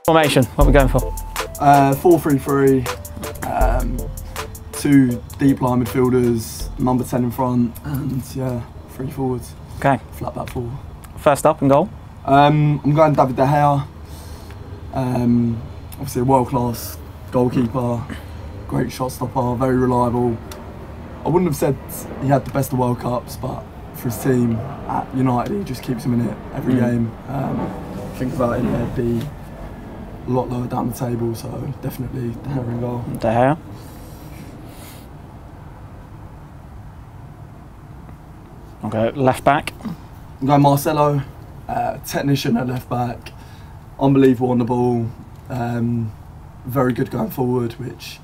Formation, what are we going for? 4-3-3, two deep line midfielders, number 10 in front, and yeah, 3 forwards. Okay. Flat back 4. First up in goal? I'm going David De Gea. Obviously a world-class goalkeeper, great shot stopper, very reliable. I wouldn't have said he had the best of World Cups, but for his team at United, he just keeps him in it every game. Think about it, it'd be a lot lower down the table, so definitely De Gea in goal. De Gea. I'll go left back. I'm going Marcelo, technician at left back, unbelievable on the ball, very good going forward, which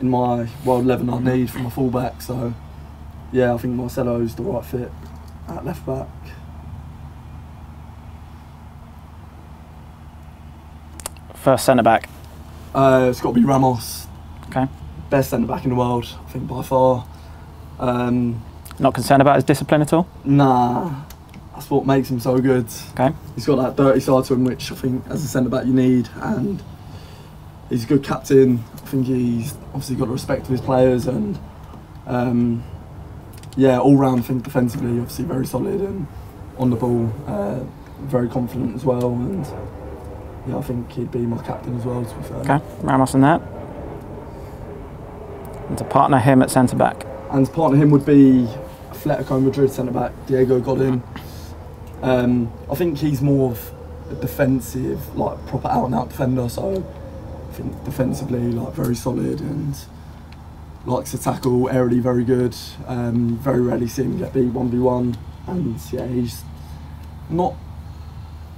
in my world 11 I need from a full back. So yeah, I think Marcelo's the right fit at left back. First centre back. It's got to be Ramos. Okay. Best centre back in the world, I think, by far. Not concerned about his discipline at all? Nah, that's what makes him so good. Okay. He's got that dirty side to him, which I think as a centre back you need, and he's a good captain. I think he's obviously got the respect of his players, and yeah, all round I think defensively obviously very solid, and on the ball very confident as well, and yeah, I think he'd be my captain as well, to be fair. Okay, Ramos in that. And to partner him at centre back. And to partner him would be Atletico Madrid centre back Diego Godin. I think he's more of a defensive, like proper out and out defender, so I think defensively like very solid and likes to tackle, aerially very good. Very rarely see him get beat 1v1, and yeah, he's not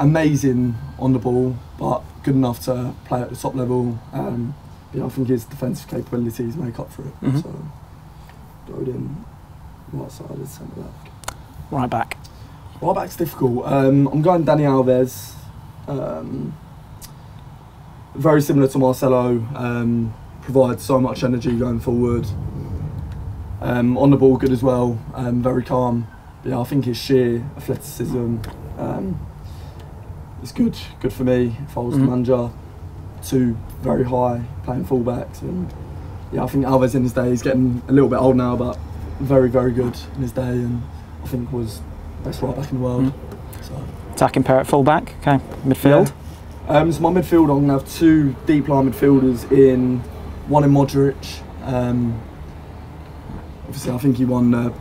amazing on the ball, but good enough to play at the top level. Yeah, I think his defensive capabilities make up for it. So Godin, right side as centre back. Right back. Right back's difficult. I'm going Dani Alves. Very similar to Marcelo. Provides so much energy going forward. On the ball, good as well. Very calm. But yeah, I think his sheer athleticism is good for me if I was the manager. 2 very high playing fullbacks, and yeah, I think Alves in his day, he's getting a little bit old now, but very good in his day, and I think was best right back in the world. So Attacking pair at full back. Okay, midfield. Yeah. So my midfield, I'm going to have 2 deep line midfielders in, one in Modric. Obviously I think he won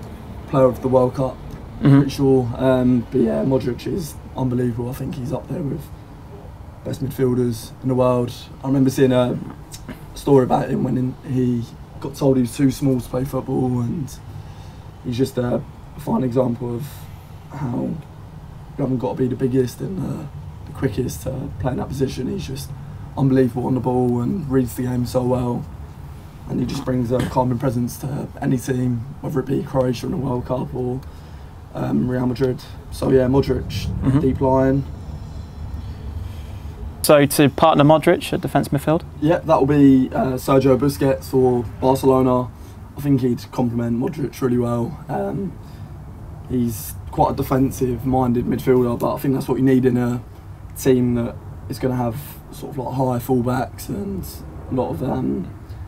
Player of the World Cup, pretty sure. But yeah, Modric is unbelievable. I think he's up there with best midfielders in the world. I remember seeing a story about him when he got told he was too small to play football, and he's just a fine example of how you haven't got to be the biggest and the quickest to play in that position. He's just unbelievable on the ball and reads the game so well, and he just brings a calming presence to any team, whether it be Croatia in the World Cup or Real Madrid. So yeah, Modric, deep line. So to partner Modric at defence midfield? Yeah, that will be Sergio Busquets for Barcelona. I think he'd complement Modric really well. He's quite a defensive-minded midfielder, but I think that's what you need in a team that is going to have sort of like high full-backs and a lot of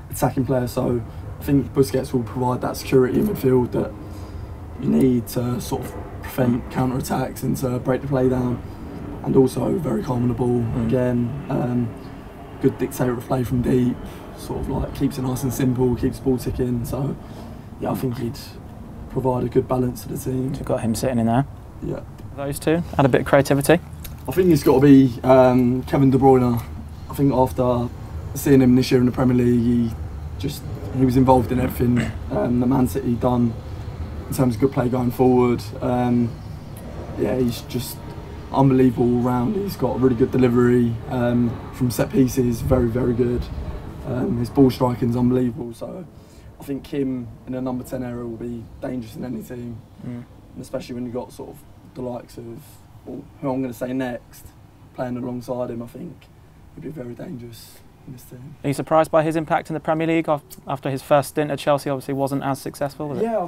attacking players. So I think Busquets will provide that security in midfield that you need to sort of prevent counter-attacks and to break the play down. And also very calm on the ball again. Good dictator of play from deep, sort of like keeps it nice and simple, keeps the ball ticking. So yeah, I think he'd provide a good balance to the team. So you've got him sitting in there. Yeah. Those 2 add a bit of creativity. I think it's got to be Kevin De Bruyne. I think after seeing him this year in the Premier League, he was involved in everything the Man City done in terms of good play going forward. Yeah, he's just unbelievable all round. He's got a really good delivery from set pieces, very good. His ball striking's unbelievable, so I think him in a number 10 area will be dangerous in any team, and especially when you've got sort of the likes of, who I'm going to say next, playing alongside him. I think he'd be very dangerous in this team. Are you surprised by his impact in the Premier League after his first stint at Chelsea? Obviously, wasn't as successful. Was it? Yeah, I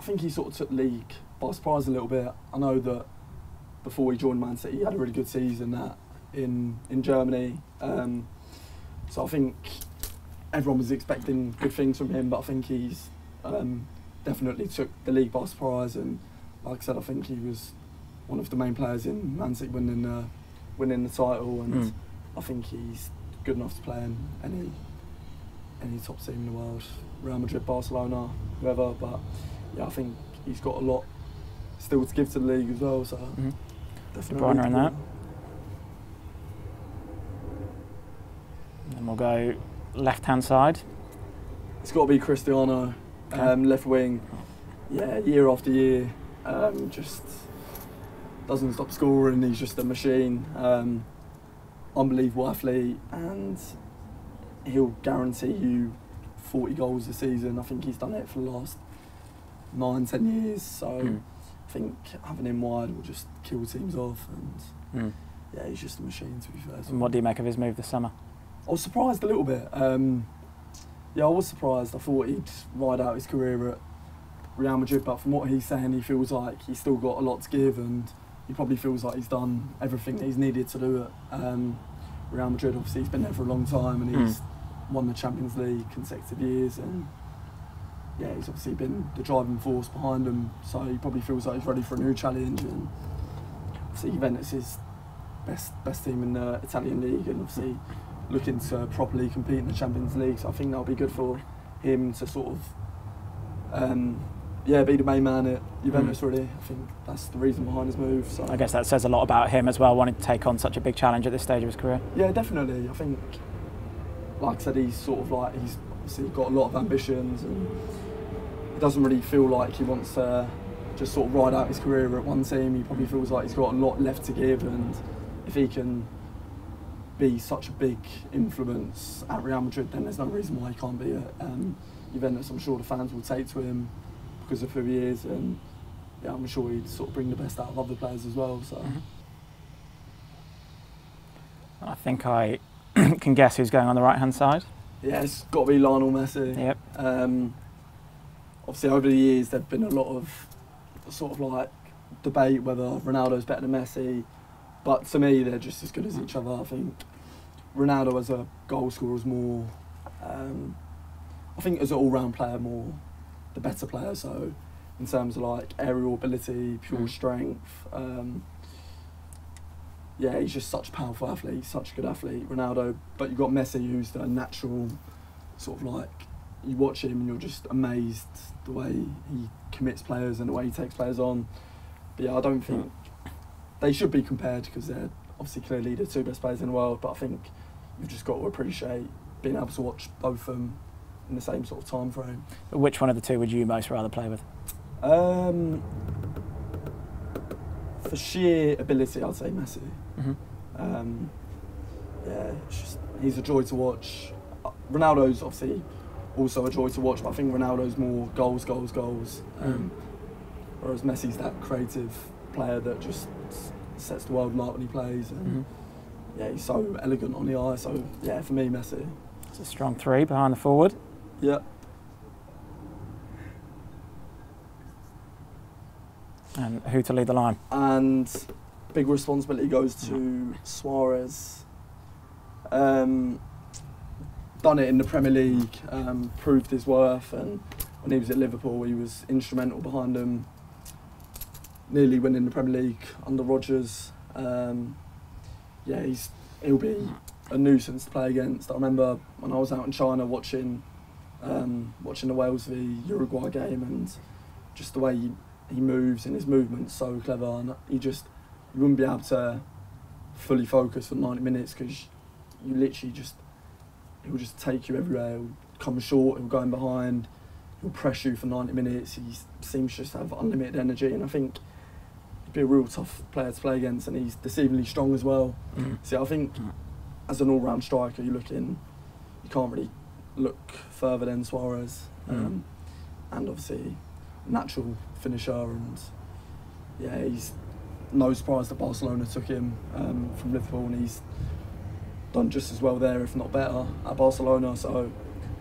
think he sort of took the league by surprise a little bit. I know that before he joined Man City, he had a really good season in Germany. So I think everyone was expecting good things from him, but I think he's definitely took the league by surprise. And like I said, I think he was one of the main players in Man City winning the title, and I think he's good enough to play in any top team in the world, Real Madrid, Barcelona, whoever. But yeah, I think he's got a lot still to give to the league as well. So definitely. Bruyne in that. And we'll go left-hand side. It's got to be Cristiano, left wing. Yeah, year after year, just doesn't stop scoring. He's just a machine. Unbelievable athlete, and he'll guarantee you 40 goals a season. I think he's done it for the last 9-10 years. So I think having him wide will just kill teams off. And yeah, he's just a machine, to be fair. And what do you make of his move this summer? I was surprised a little bit. Yeah, I was surprised. I thought he'd ride out his career at Real Madrid, but from what he's saying, he feels like he's still got a lot to give, and he probably feels like he's done everything that he's needed to do at Real Madrid. Obviously, he's been there for a long time, and he's won the Champions League consecutive years, and yeah, he's obviously been the driving force behind them. So he probably feels like he's ready for a new challenge. And obviously, Juventus is best team in the Italian league, and obviously looking to properly compete in the Champions League. So I think that'll be good for him to sort of be the main man at Juventus. Really, I think that's the reason behind his move. So I guess that says a lot about him as well, wanting to take on such a big challenge at this stage of his career. Yeah, definitely. I think, like I said, he's obviously got a lot of ambitions, and he doesn't really feel like he wants to just sort of ride out his career at one team. He probably feels like he's got a lot left to give, and if he can be such a big influence at Real Madrid, then there's no reason why he can't be at Juventus. I'm sure the fans will take to him because of who he is, and yeah, I'm sure he'd sort of bring the best out of other players as well. So I think I can guess who's going on the right-hand side. Yeah, it's got to be Lionel Mercer. Yep. Obviously, over the years, there's been a lot of sort of like debate whether Ronaldo's better than Messi, but to me, they're just as good as each other. I think Ronaldo as a goal scorer is more, I think as an all-round player, more the better player. So in terms of like aerial ability, pure strength, yeah, he's just such a powerful athlete, such a good athlete, Ronaldo. But you've got Messi, who's the natural sort of like, you watch him and you're just amazed the way he commits players and the way he takes players on. But yeah, I don't think they should be compared because they're obviously clearly the two best players in the world. But I think you've just got to appreciate being able to watch both of them in the same sort of time frame. Which one of the two would you most rather play with? For sheer ability, I'd say Messi. Yeah, he's a joy to watch. Ronaldo's obviously also a joy to watch, but I think Ronaldo's more goals. Whereas Messi's that creative player that just sets the world alight when he plays. And yeah, he's so elegant on the eye. So yeah, for me, Messi. It's a strong three behind the forward. Yeah. And who to lead the line? And big responsibility goes to Suarez. Done it in the Premier League, proved his worth, and when he was at Liverpool, he was instrumental behind them nearly winning the Premier League under Rodgers. Yeah, he'll be a nuisance to play against. I remember when I was out in China watching the Wales v Uruguay game, and just the way he moves and his movement's so clever, and you wouldn't be able to fully focus for 90 minutes because you literally he'll just take you everywhere. He'll come short, he'll go in behind, he'll press you for 90 minutes. He seems just to have unlimited energy, and I think he'd be a real tough player to play against, and he's deceivingly strong as well. So I think as an all-round striker, you can't really look further than Suarez. And obviously natural finisher, and yeah, he's no surprise that Barcelona took him from Liverpool, and he's done just as well there, if not better, at Barcelona. So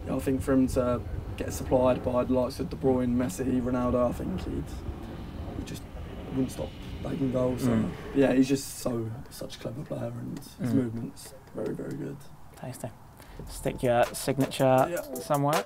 yeah, I think for him to get supplied by the likes of De Bruyne, Messi, Ronaldo, I think he just wouldn't stop bagging goals. So yeah, he's just such a clever player, and his movements very, very good. Tasty. Stick your signature somewhere.